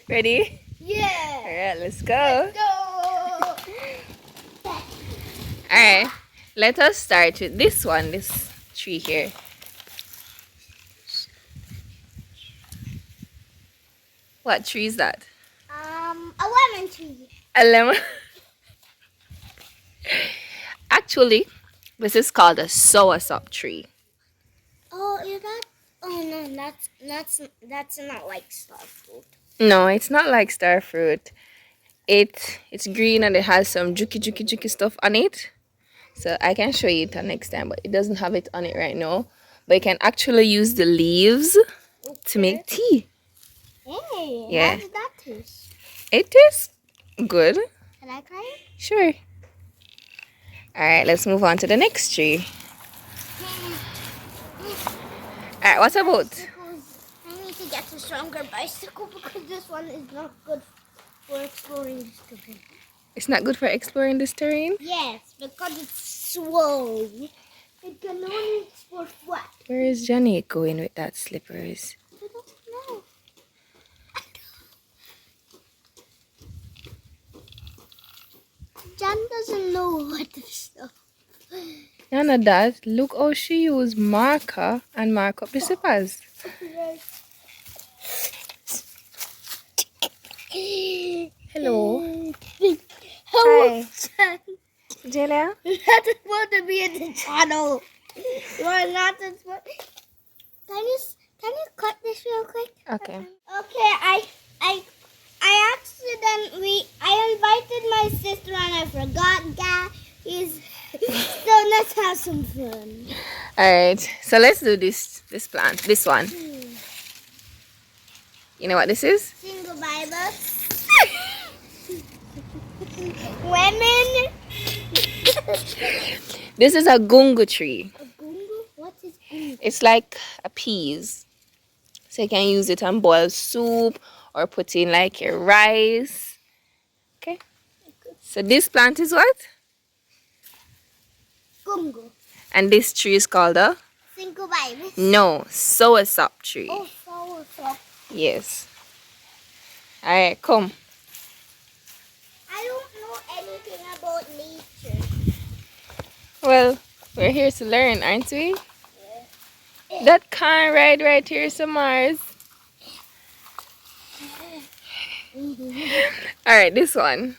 Ready? Yeah. Alright, let's go. Let's go. Alright, let us start with this one, this tree here. What tree is that? A lemon tree. A lemon. Actually, this is called a soursop tree. Oh, is that? Oh no, that's not like star fruit. No, it's not like star fruit. It's green and it has some juki stuff on it. So I can show you it next time, but it doesn't have it on it right now. But you can actually use the leaves to make tea. Hey, Yeah. how does that taste? It tastes good. Can I try it? Sure. Alright, let's move on to the next tree. Alright, what about? I need to get a stronger bicycle because this one is not good for exploring this terrain. It's not good for exploring this terrain? Yes, because it's slow. It can only explore flat. Where is Johnny going with that slippers? I don't know. Jan doesn't know what this stuff. None of that. Look how she used marker and mark up the slippers. Hello. Hello. Hi. Jelia? You're not supposed to be in the channel. You are not supposed. Can you cut this real quick? Okay. Okay, I accidentally invited my sister and I forgot that so let's have some fun. Alright, so let's do this plant, this one. You know what this is? Single Bible. Women. This is a gungo tree. A gungo? What is gungo? It's like a peas. So you can use it and boil soup or put in like your rice. Okay. So this plant is what? Gungo. And this tree is called a? Single Bible. No, soursop tree. Oh, soursop. Yes. Alright, come. I don't know anything about nature. Well, we're here to learn, aren't we? That car ride right here is a Mars. Alright, this one.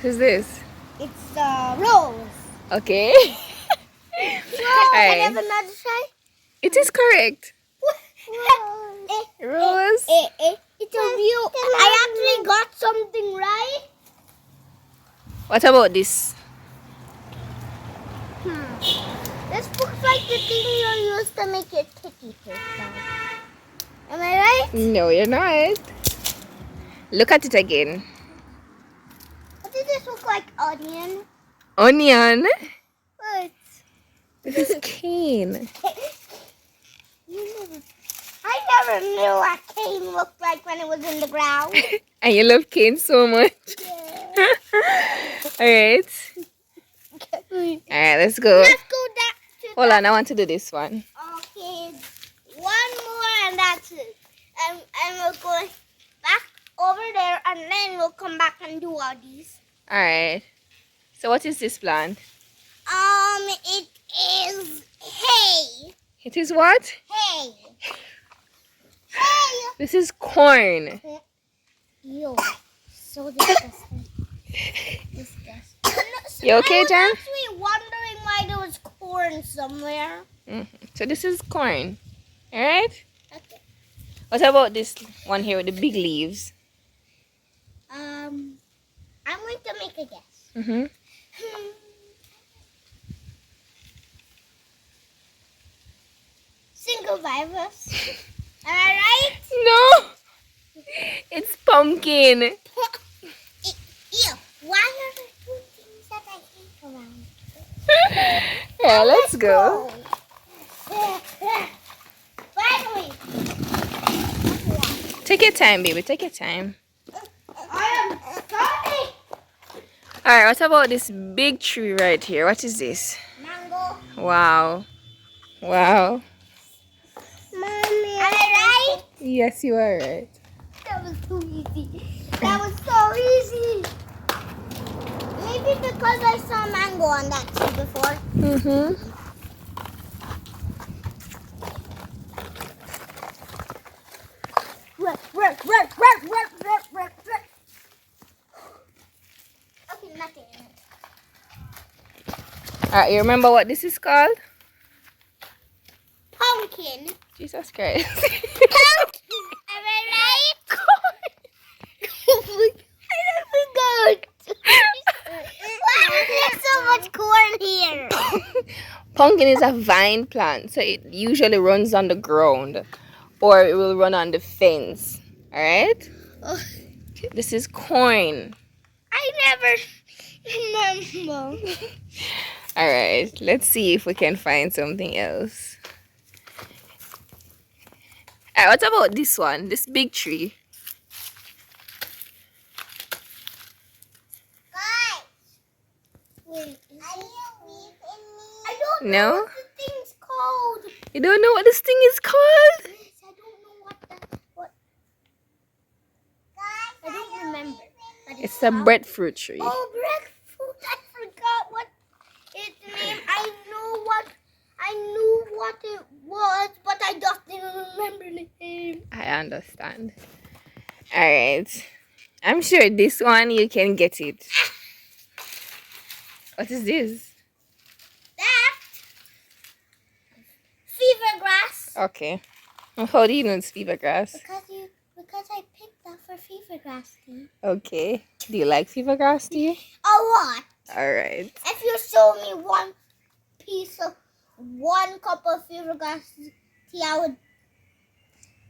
Who's this? It's rose. Okay. Can I Alright. have another try? It is correct. Rose. It's a real. I actually got something right. What about this? This looks like the thing you use to make your ticky taste sound. Am I right? No, you're not. Look at it again. What does this look like? Onion? Onion. What? This is cane. I never knew what cane looked like when it was in the ground. And you love cane so much. Yeah. Alright. Alright, let's go. Let's go back to Hold on, I want to do this one. Okay, one more and that's it. And we'll go back over there and then we'll come back and do all these. Alright. So what is this plant? It is hay. It is what? Hay. Hay. This is corn. Ew. So disgusting. You okay, Jan? I was actually wondering why there was corn somewhere. So this is corn. Alright? Okay. What about this one here with the big leaves? I'm going to make a guess. Mm-hmm. Single virus. Am I right? No! It's pumpkin. Ew. Why are there two things that I hate around? Yeah, let's go. Finally. Take your time, baby. Take your time. I am starting. Alright, what about this big tree right here? What is this? Mango. Wow. Wow. Mommy. Am I right? Yes, you are right. That was too easy. That was so easy. Maybe because I saw mango on that tree before. Mm-hmm. Okay, nothing in it. Alright, you remember what this is called? Pumpkin. Jesus Christ. Pumpkin. Am I right? I forgot. Why is there so much corn here? Pumpkin is a vine plant, so it usually runs on the ground or it will run on the fence. Alright? This is corn. I never remember. Alright, let's see if we can find something else. Alright, what about this one? This big tree? Guys, wait. Are you leaving me? I don't know No? what the thing's called. You don't know what this thing is called? Yes, I don't know what. Guys, I don't remember. It's a breadfruit tree. Oh, breadfruit! I forgot what its name. I knew what it was, but I just didn't remember the name. I understand. Alright. I'm sure this one you can get it. What is this? That fever grass. Okay. How do you know it's fever grass? Because I picked that for fever grass tea. Okay. Do you like fever grass tea? A lot. Alright. If you show me one cup of fever grass tea, I would.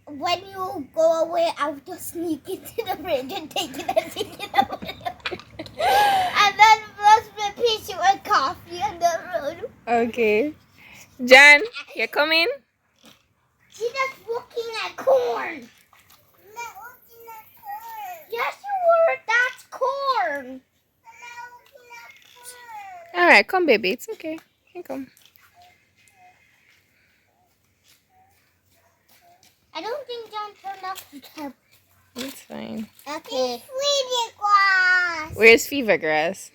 When you go away, I would just sneak into the fridge and take it away. And then brush my peach with coffee on the road. Okay. Jan, you coming? She's just looking at corn. I'm not looking at corn. Yes, you were. That's corn. I'm not looking at corn. Alright, come baby. It's okay. You can come. I don't think John turned off the tap. It's fine. Okay. Fever grass. Where's fever grass?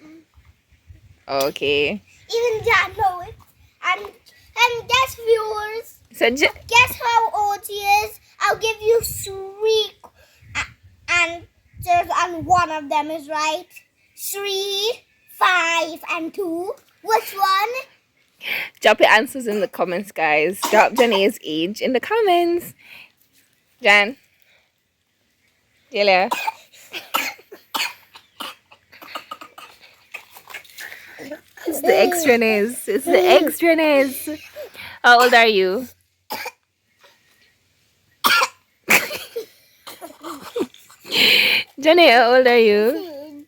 Okay. Even John knows it. And guess viewers, So guess how old he is? I'll give you 3 answers and one of them is right. 3, 5, and 2. Which one? drop your answers in the comments, guys. Drop Janae's age in the comments. Jan. Delia. It's the extraness. It's the extraness. How old are you? Janae, how old are you?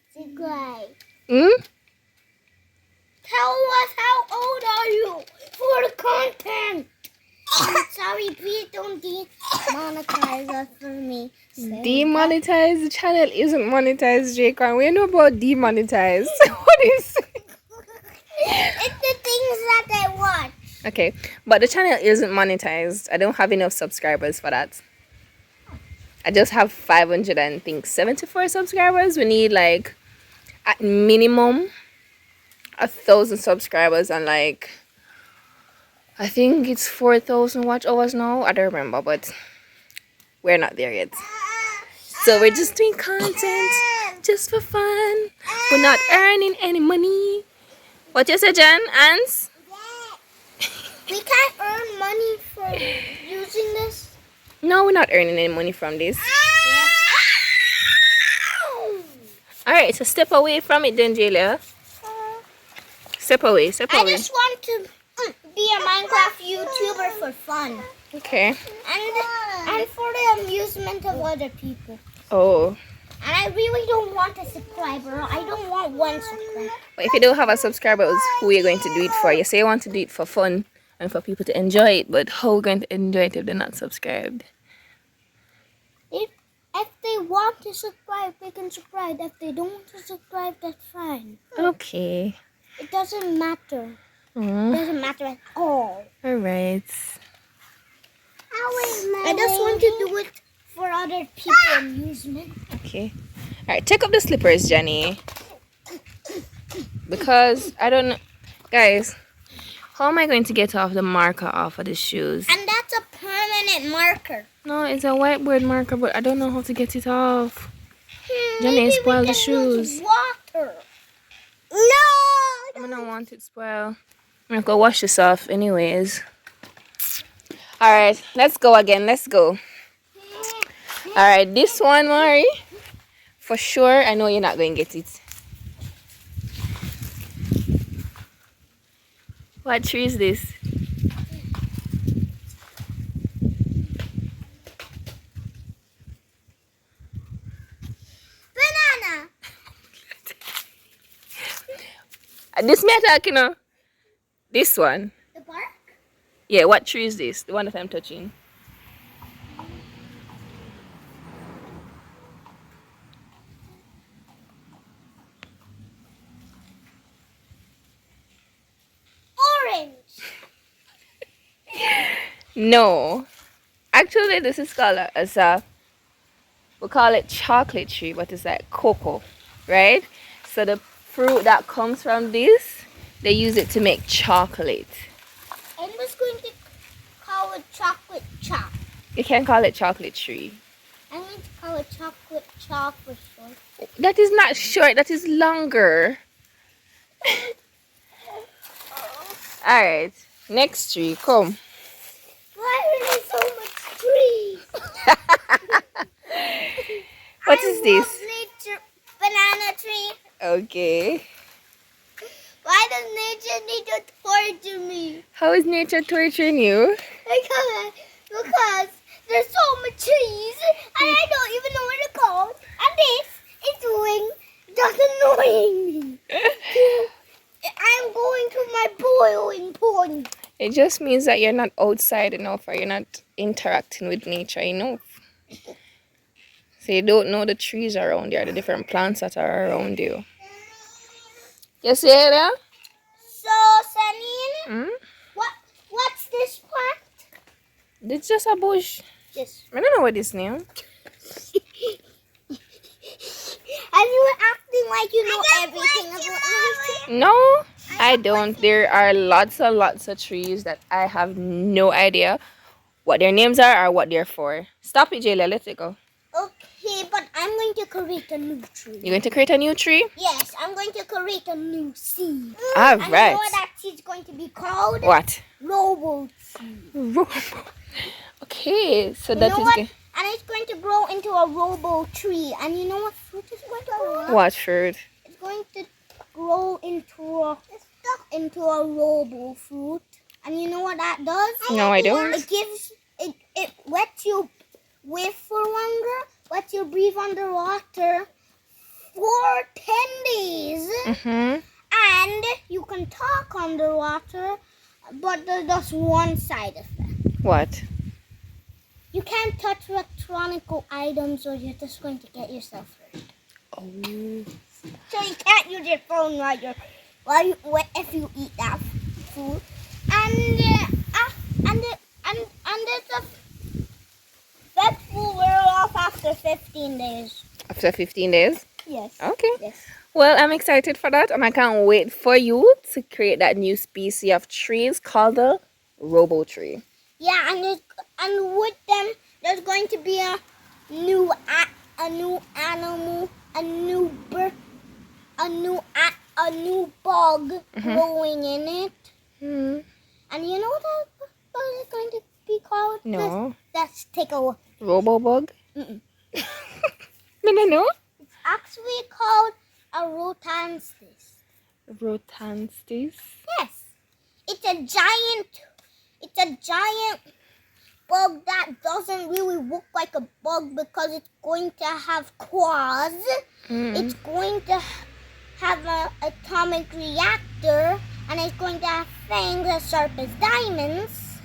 Hmm? Tell us how old are you for the content. Sorry, please don't demonetize us for me. Demonetize? The channel isn't monetized, Jake. We know about demonetized. What is It's the things that I want. Okay, but the channel isn't monetized. I don't have enough subscribers for that. I just have 574 subscribers. We need like at minimum 1,000 subscribers and like I think it's 4,000 watch hours now. I don't remember, but we're not there yet. So we're just doing content just for fun. We're not earning any money. What you say, Jan? Ans? We can't earn money for using this. No, we're not earning any money from this. Alright, so step away from it then, Julia. Step away, step I away. just want to be a Minecraft YouTuber for fun. Okay. And for the amusement of other people. Oh. And I really don't want a subscriber. I don't want 1 subscriber. But if you don't have a subscribers, who are you going to do it for? You say you want to do it for fun and for people to enjoy it, but how are we going to enjoy it if they're not subscribed? If they want to subscribe, they can subscribe. If they don't want to subscribe, that's fine. Okay. It doesn't matter. It Mm. doesn't matter at all. Alright. It just want to do it for other people's amusement. Okay. All right, take up the slippers, Jenny. Because I don't know, guys. How am I going to get off the marker off of the shoes? And that's a permanent marker. No, it's a whiteboard marker, but I don't know how to get it off. Jenny, Maybe spoil we the can shoes. use water. No! I don't want it spoil. I'm gonna go wash this off anyways. Alright, let's go again. Let's go. Alright, this one, Mari. For sure, I know you're not going to get it. What tree is this? Banana. This me talking of. This one. The bark? Yeah, what tree is this? The one that I'm touching. Orange. No. Actually, this is called we call it chocolate tree, but it's like cocoa, right? So the fruit that comes from this, they use it to make chocolate. I'm just going to call it chocolate chop. You can call it chocolate tree. I'm going to call it chocolate chop for short. That is not short, that is longer. Alright, next tree, come. Why are there so much trees? What is this? I love nature. Banana tree. Okay. Why does nature need to torture me? How is nature torturing you? Because there's so much trees and I don't even know where to go. And this is doing just annoying me. I'm going to my boiling point. It just means that you're not outside enough or you're not interacting with nature enough. So you don't know the trees around you or the different plants that are around you. You see it there? So, Sunny, what's this plant? It's just a bush. Just. I don't know what this name. And you were acting like you know everything about nature. No, I don't. There are lots and lots of trees that I have no idea what their names are or what they're for. Stop it, Jayla. Let it go. Okay, but I'm going to create a new tree. You're going to create a new tree? Yes, I'm going to create a new seed. All And you know right. what that seed's going to be called? What? Robo-tree. Okay, so You that know is what? good. And it's going to grow into a robo-tree. And you know what fruit is going to grow? What fruit? It's going to grow into a robo fruit. And you know what that does? No, I don't. It gives it lets you live for longer, lets you breathe underwater for 10 days. Mm-hmm. And you can talk underwater, but there's just one side effect. What? You can't touch electronic items or you're just going to get yourself hurt. Oh. So you can't use your phone if you eat that food. That will wear off after 15 days. After 15 days? Yes. Okay. Yes. Well, I'm excited for that, and I can't wait for you to create that new species of trees called the robo-tree. Yeah, and with them, there's going to be a new animal, a new bird, a new bug growing in it. Hmm. And you know what that bug is going to be called? No. Let's take a look. Robo-bug? Mm-mm. No. It's actually called a rotanstis. Rotanstis? Yes. It's a giant bug that doesn't really look like a bug because it's going to have claws. It's going to have an atomic reactor, and it's going to have fangs as sharp as diamonds.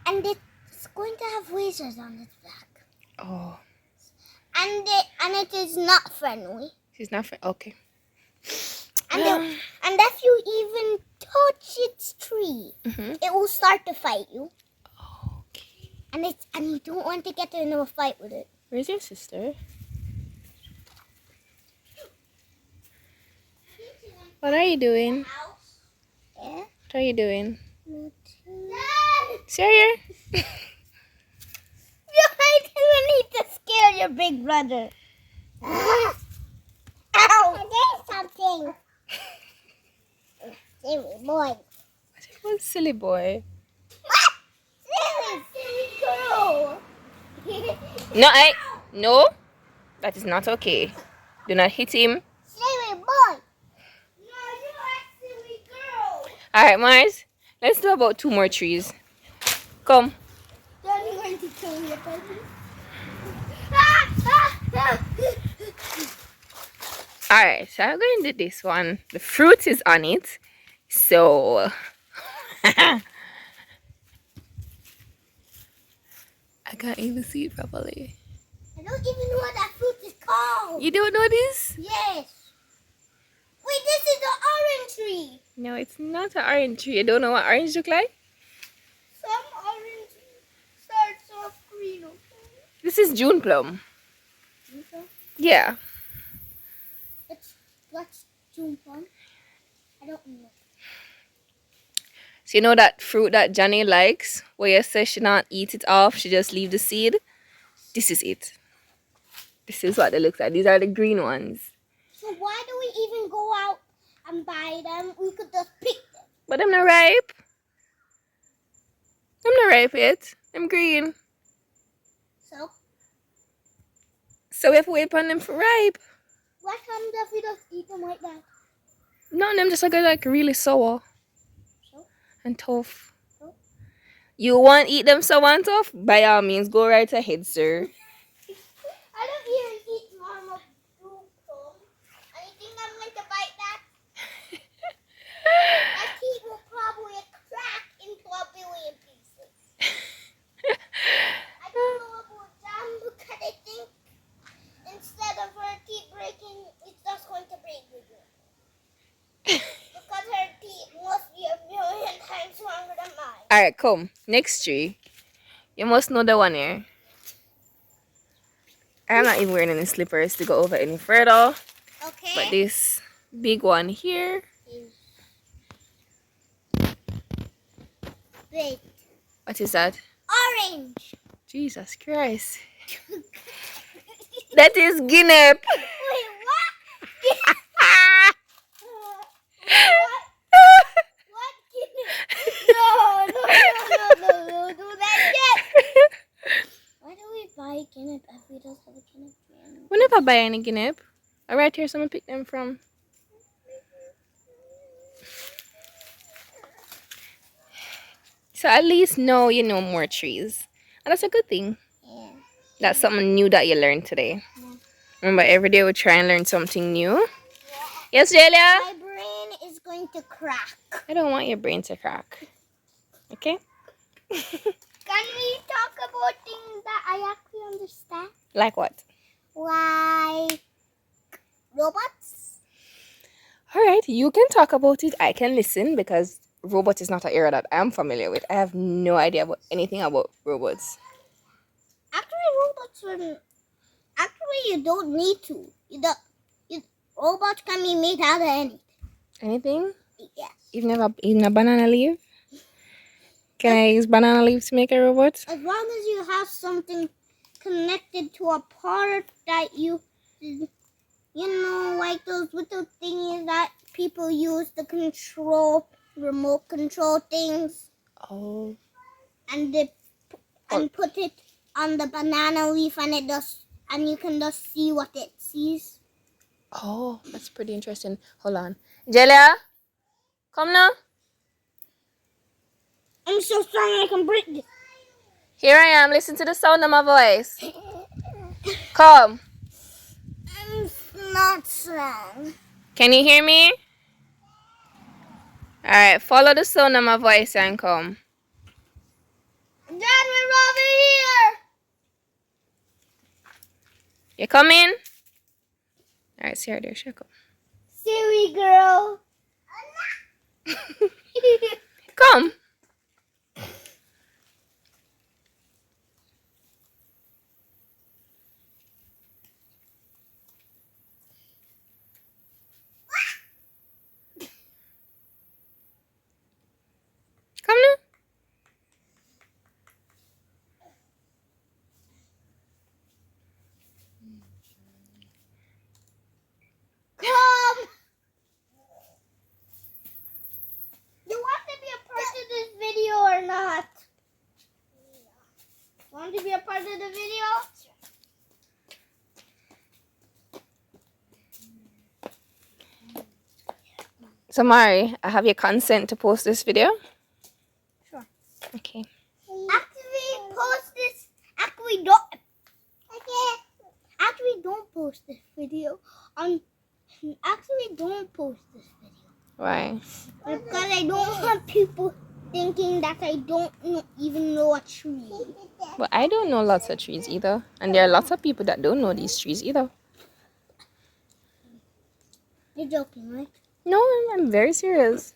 And it's going to have lasers on its back. Oh. And it is not friendly. She's not okay. And if you even touch its tree, it will start to fight you. Okay. and you don't want to get into a fight with it. Where's your sister? What are you doing? Yeah. What are you doing? Dad! Sawyer? I didn't need to scare your big brother. Ow! There's something. Silly boy. What silly boy? What? Silly girl. No, no. That is not okay. Do not hit him. Silly boy. No, you're a silly girl. Alright, Mars. Let's do about 2 more trees. Come. Daddy's going to kill you, baby. Alright, so I'm going to do this one. The fruit is on it. So I can't even see it properly. I don't even know what that fruit is called. You don't know this? Yes. Wait, this is the orange tree. No, it's not an orange tree. You don't know what orange look like? Some orange starts off green. This is June plum. Okay. Yeah. What's June plum? I don't know. So you know that fruit that Johnny likes, where you say she not eat it off, she just leave the seed? This is it. This is what they look like. These are the green ones. So why do we even go out and buy them? We could just pick them. But them not ripe. Them not ripe yet. Them green. So we have to wait on them for ripe. What happens if we just eat them like that? None of them just like really sour So? and tough. So? You want to eat them sour and tough? By all means, go right ahead, sir. I don't even eat normal blue plum. And you think I'm going to bite that? My teeth will probably crack into a billion pieces. I don't know about jam because I think instead of her teeth breaking, it's just going to break with you. Because her teeth must be a million times stronger than mine. Alright, come. Next tree. You must know the one here. I'm not even wearing any slippers to go over any further. Okay. But this big one here. Big. What is that? Orange. Jesus Christ. That is guinea. Wait, what? What? No, do that yet. Why do we buy guinea if we don't have a guinea? We never buy any guinea. Right here, someone picked them from. So at least now you know more trees. And that's a good thing. Yeah. That's something new that you learned today. Yeah. Remember, every day we try and learn something new. Yes, Jelia? My brain is going to crack. I don't want your brain to crack. Okay? Can we talk about things that I actually understand? Like what? Like robots? Alright, you can talk about it. I can listen because robot is not an area that I'm familiar with. I have no idea about anything about robots. Actually, you don't need to. Robots can be made out of anything. Anything? Yes. You've never eaten a banana leaf? Can I use banana leaves to make a robot? As long as you have something connected to a part that like those little thingies that people use to control remote control things. Oh. And put it on the banana leaf and you can just see what it sees. Oh, that's pretty interesting. Hold on. Jelia, come now. I'm so strong I can break this. Here I am. Listen to the sound of my voice. Come. I'm not strong. Can you hear me? Alright, follow the sound of my voice and come. Dad, we're over here. You coming? Alright, see her there. She'll come. Silly girl. Come. Come now. Come. You want to be a part of this video or not? Want to be a part of the video? So Mari, I have your consent to post this video? Sure. Okay. Actually, post this. Actually, don't. Actually, don't post this video. Actually, don't post this video. Why? Because I don't want people thinking that I don't even know a tree. Well, I don't know lots of trees either. And there are lots of people that don't know these trees either. You're joking, right? No, I'm very serious.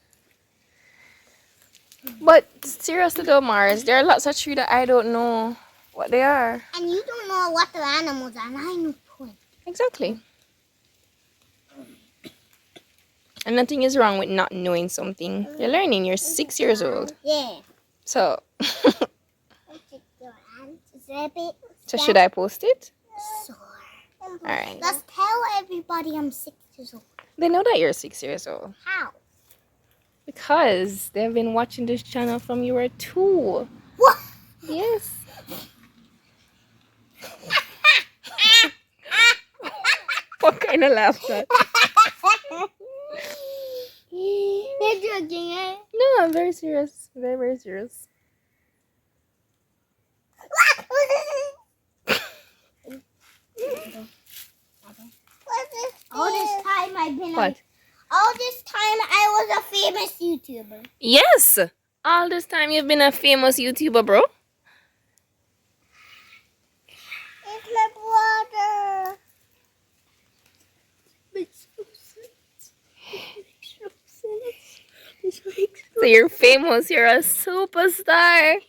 But seriously though, Mars, there are lots of trees that I don't know what they are. And you don't know what the animals are, and I know point. Exactly. And nothing is wrong with not knowing something. You're learning. You're 6 years old. Yeah. So, Rabbit. so should I post it? Sure. Alright. Let's tell everybody I'm 6 years old. They know that you're 6 years old. How? Because they've been watching this channel from you were 2. What? Yes. What kind of laugh that? You're joking, eh? No, I'm very serious. Very, very serious. All this time I've been What? all this time I was a famous YouTuber. Yes. All this time you've been a famous YouTuber, bro. It's my brother. Makes no sense. Makes no sense. So you're famous. You're a superstar.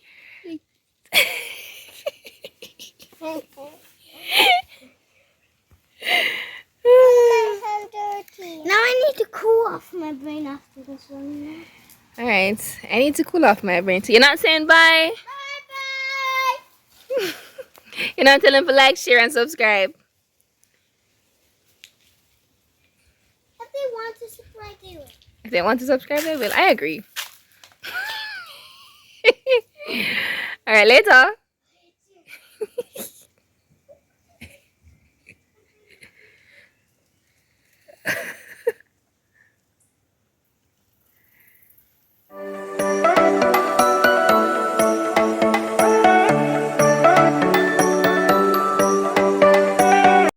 Now I need to cool off my brain after this one. All right. I need to cool off my brain. So you're not saying bye? Bye bye. You're not telling them to like, share, and subscribe. If they want to subscribe, they will. If they want to subscribe, they will. I agree. All right, later.